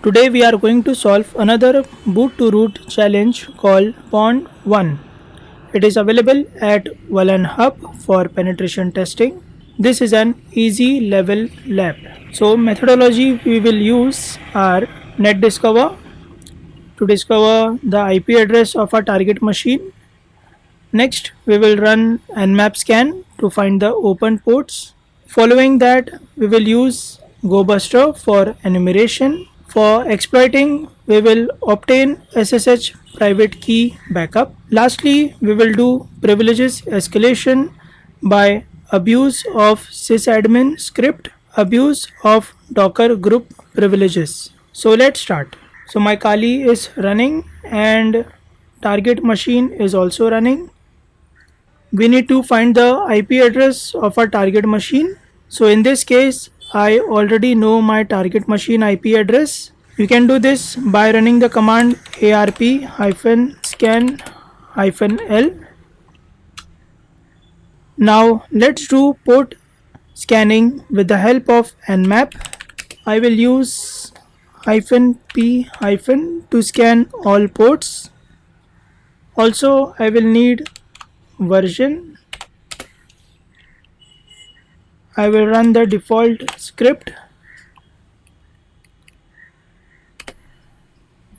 Today we are going to solve another boot to root challenge called Pond 1. It is available at Wallen Hub for penetration testing. This is an easy level lab. So methodology we will use are NetDiscover to discover the IP address of our target machine. Next we will run Nmap scan to find the open ports. Following that we will use GoBuster for enumeration. For exploiting, we will obtain SSH private key backup. Lastly, we will do privileges escalation by abuse of sysadmin script, abuse of Docker group privileges. So let's start. So my Kali is running and target machine is also running. We need to find the IP address of our target machine. So in this case, I already know my target machine IP address. You can do this by running the command arp-scan-l. Now let's do port scanning with the help of Nmap. I will use -p- to scan all ports. Also, I will need version. I will run the default script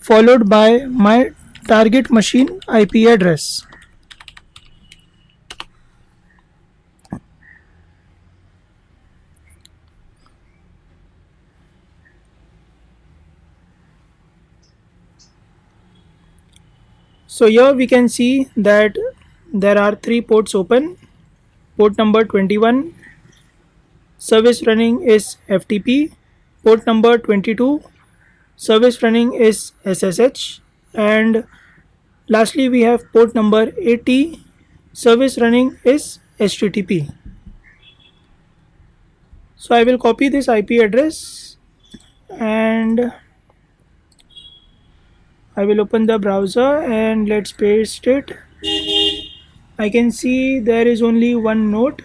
followed by my target machine IP address. So here we can see that there are three ports open. Port number 21, service running is FTP. Port number 22, service running is SSH. And lastly we have port number 80, service running is HTTP. So I will copy this IP address and I will open the browser and let's paste it. I can see there is only one node.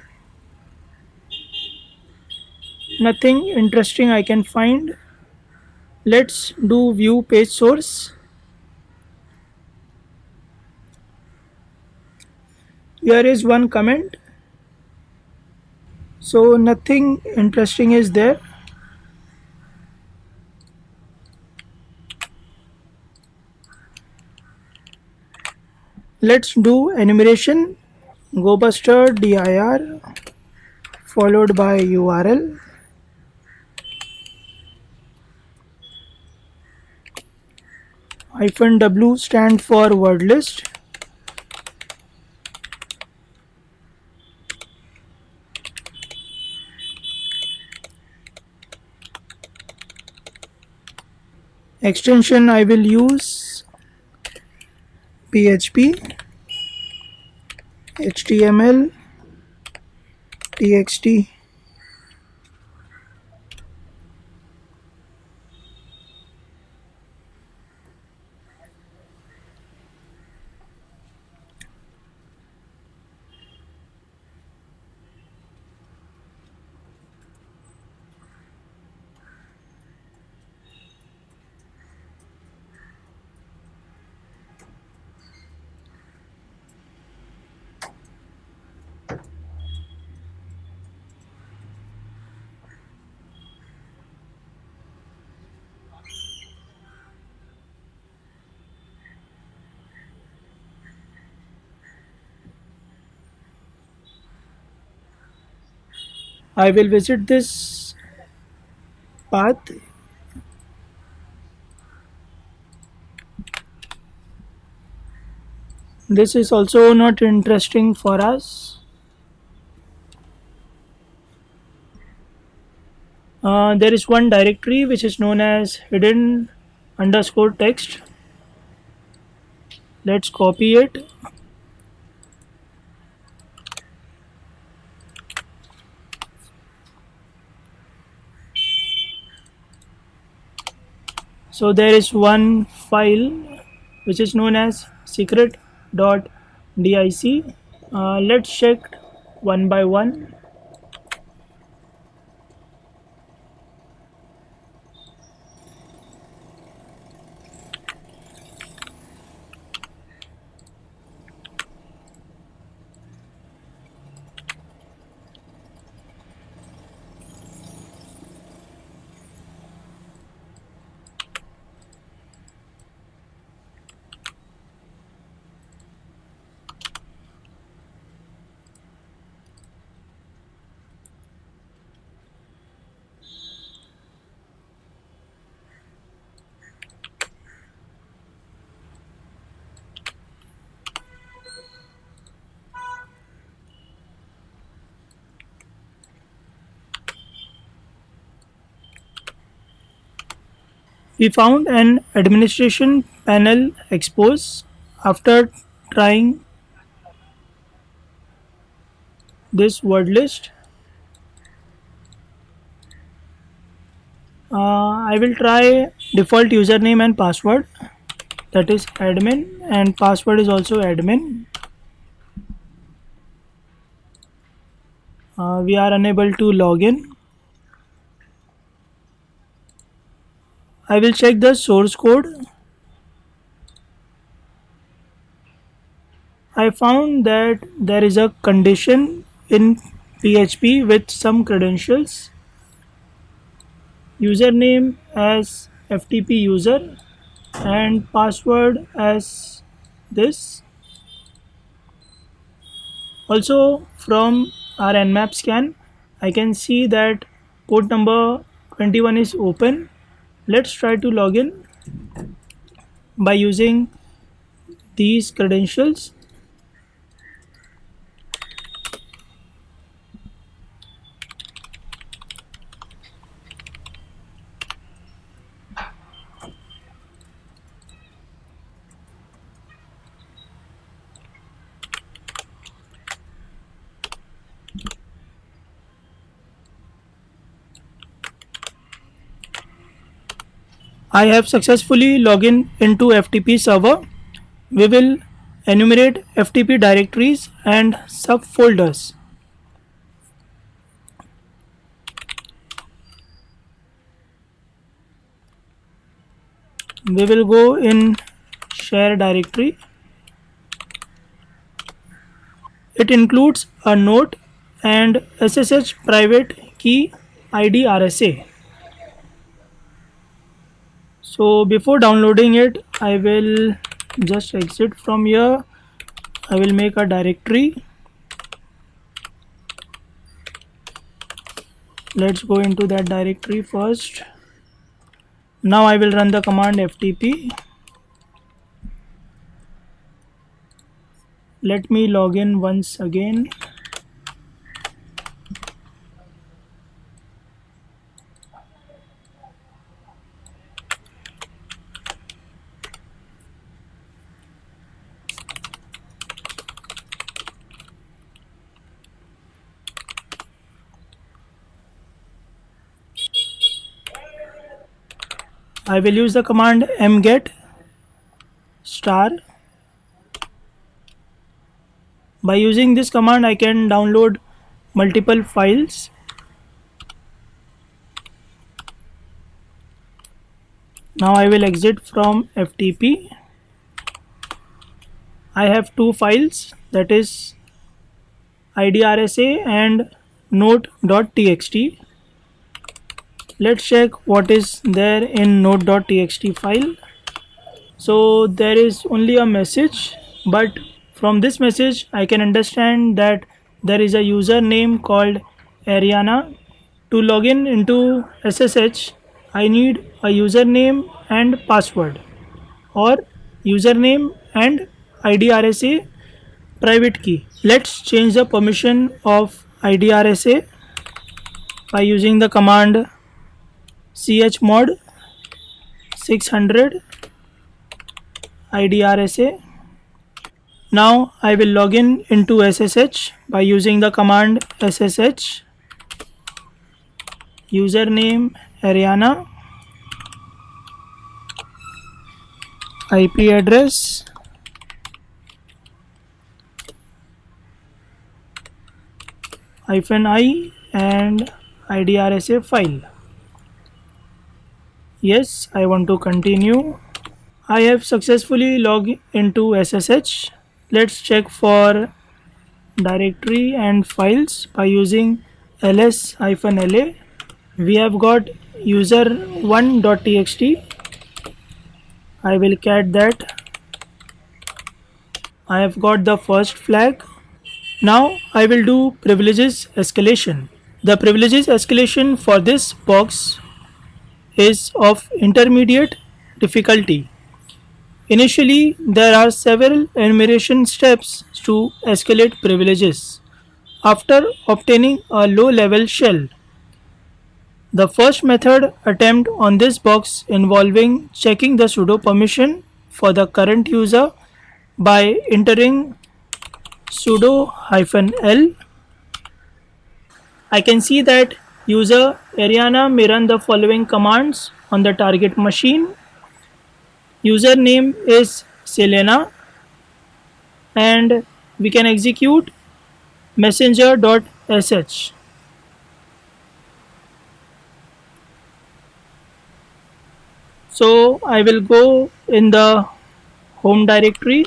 Nothing interesting I can find. Let's do view page source. Here is one comment. So nothing interesting is there. Let's do enumeration. GoBuster dir followed by URL. -w stand for word list. Extension I will use PHP, HTML, TXT. I will visit this path. This is also not interesting for us. There is one directory which is known as hidden underscore text. Let's copy it. So there is one file which is known as secret.dic. Let's check one by one. We found an administration panel expose after trying this word list. I will try default username and password, that is admin, and password is also admin. We are unable to log in. I will check the source code. I found that there is a condition in PHP with some credentials. Username as FTP user and password as this. Also from our Nmap scan, I can see that port number 21 is open. Let's try to log in by using these credentials. I have successfully logged in into FTP server. We will enumerate FTP directories and subfolders. We will go in share directory. It includes a node and SSH private key ID RSA. So before downloading it, I will just exit from here. I will make a directory. Let's go into that directory first. Now I will run the command ftp. Let me log in once again. I will use the command mget star. By using this command, I can download multiple files. Now I will exit from FTP. I have two files, that is IDRSA and note.txt. Let's check what is there in note.txt file. So there is only a message, but from this message I can understand that there is a username called Ariana. To log in into SSH, I need a username and password, or username and IDRSA private key. Let's change the permission of IDRSA by using the command chmod 600 IDRSA. Now I will log in into SSH by using the command SSH username Ariana, IP address -i and IDRSA file. Yes, I want to continue. I have successfully logged into SSH. Let's check for directory and files by using ls-la. We have got user1.txt. I will cat that. I have got the first flag. Now I will do privileges escalation. The privileges escalation for this box is of intermediate difficulty. Initially, there are several enumeration steps to escalate privileges. After obtaining a low level shell, The first method attempt on this box involving checking the sudo permission for the current user by entering sudo-l. I can see that user Ariana may run the following commands on the target machine. Username is Selena and we can execute messenger.sh. So I will go in the home directory.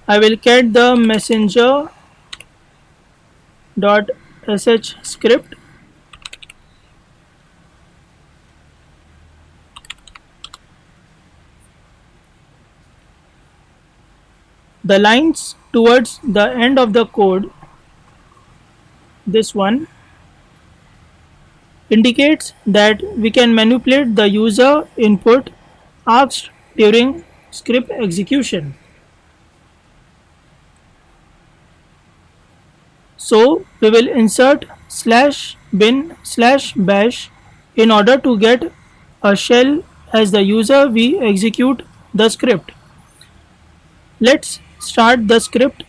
I will get the messenger.sh script. The lines towards the end of the code, this one, indicates that we can manipulate the user input asked during script execution. So we will insert /bin/bash in order to get a shell as the user we execute the script. Let's start the script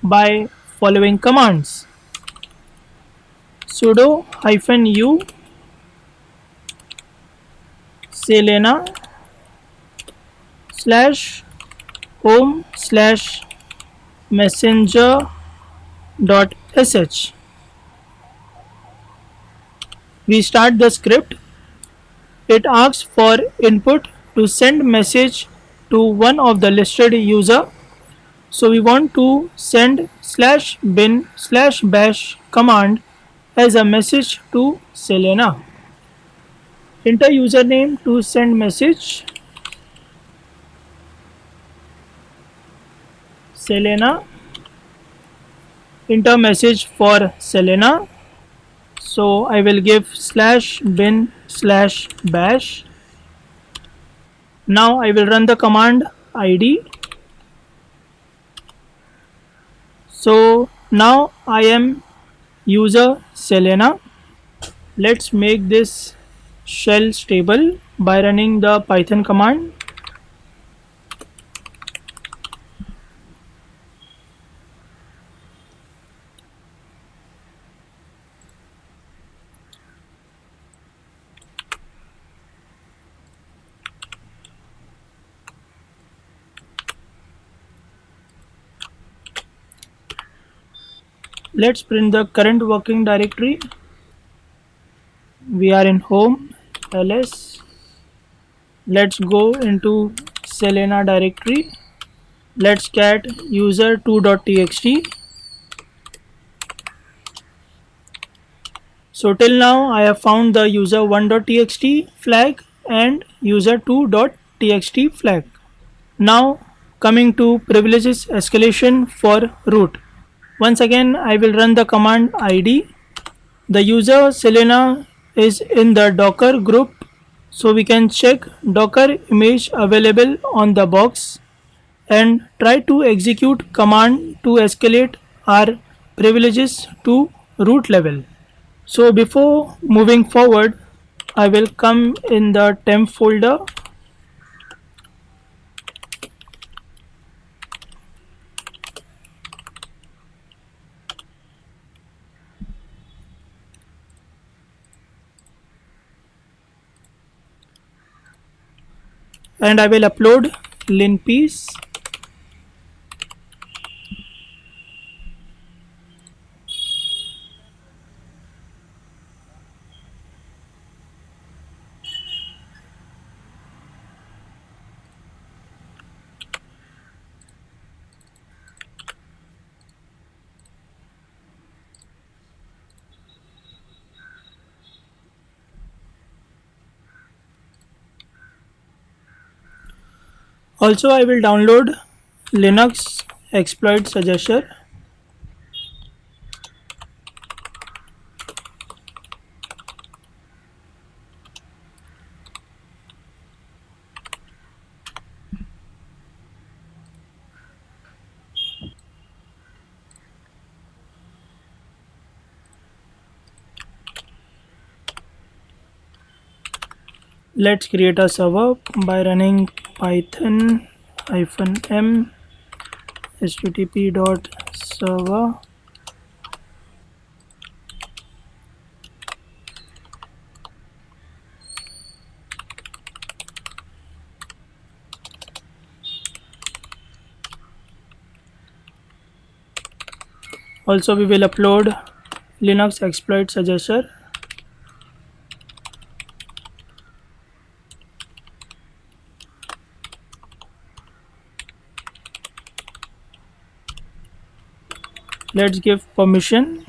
by following commands. Sudo -u Selena /home/messenger.sh. We start the script. It asks for input to send message to one of the listed user. So we want to send /bin/bash command as a message to Selena. Enter username to send message. Selena. Enter message for Selena. So I will give /bin/bash. Now I will run the command id. So now I am user Selena. Let's make this shell stable by running the Python command. Let's print the current working directory. We are in home ls. Let's go into Selena directory. Let's get user2.txt. So till now I have found the user1.txt flag and user2.txt flag. Now coming to privileges escalation for root. Once again I will run the command id. The user Selena is in the Docker group, so we can check Docker image available on the box and try to execute command to escalate our privileges to root level. So before moving forward, I will come in the temp folder. And I will upload linpiece. Also, I will download Linux exploit suggester. Let's create a server by running python -m http.server. Also, we will upload Linux exploit suggester. Let's give permission.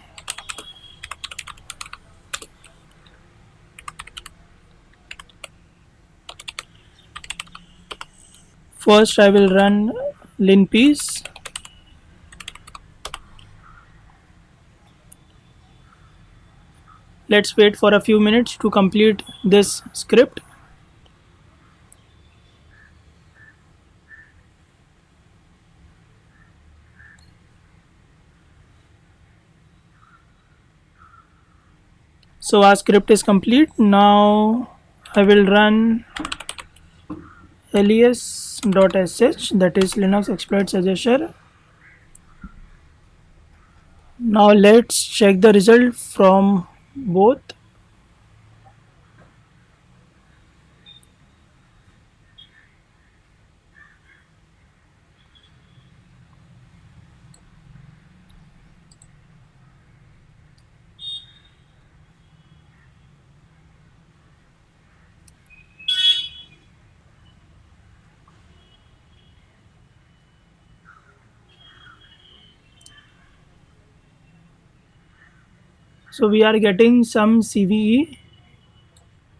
First, I will run linpiece. Let's wait for a few minutes to complete this script. So our script is complete. Now I will run les.sh, that is Linux exploit suggester. Now let's check the result from both. So we are getting some CVE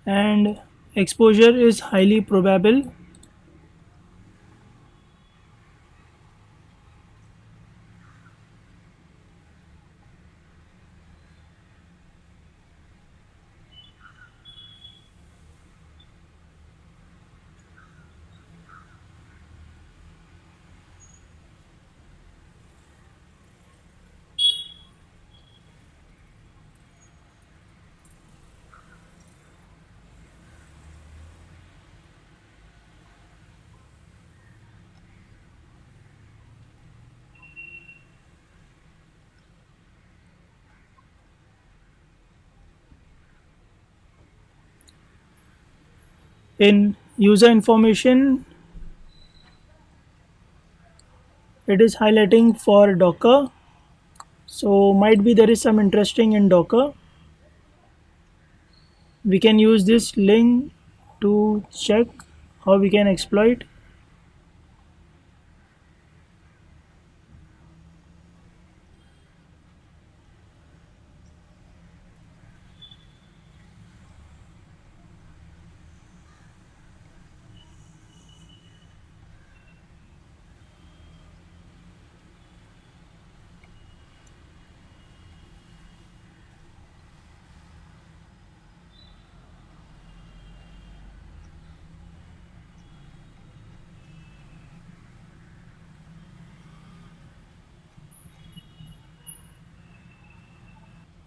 and exposure is highly probable. In user information, it is highlighting for Docker. So might be there is some interesting in Docker. We can use this link to check how we can exploit.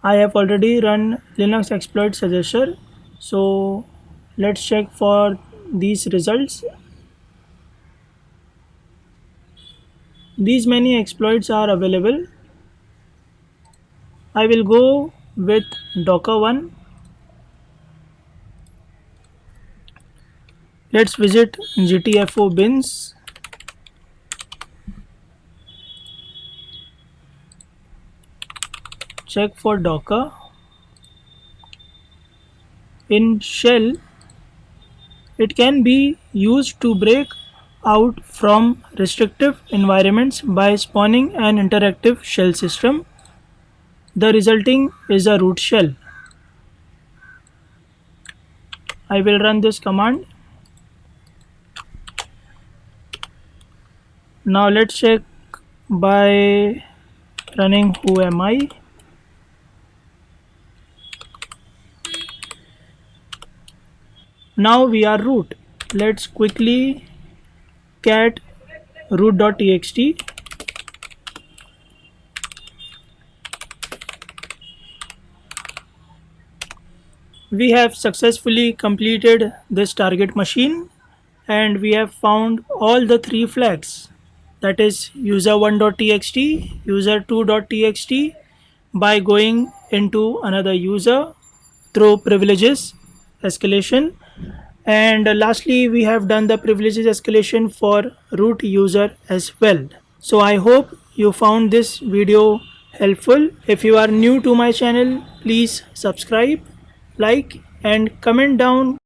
I have already run Linux exploit suggester. So let's check for these results. These many exploits are available. I will go with Docker one. Let's visit GTFO bins. Check for Docker. In shell, it can be used to break out from restrictive environments by spawning an interactive shell system. The resulting is a root shell. I will run this command. Now let's check by running whoami. Now we are root. Let's quickly cat root.txt. We have successfully completed this target machine and we have found all the three flags, that is user1.txt, user2.txt, by going into another user through privileges escalation, and lastly we have done the privileges escalation for root user as well. So I hope you found this video helpful. If you are new to my channel, please subscribe, like and comment down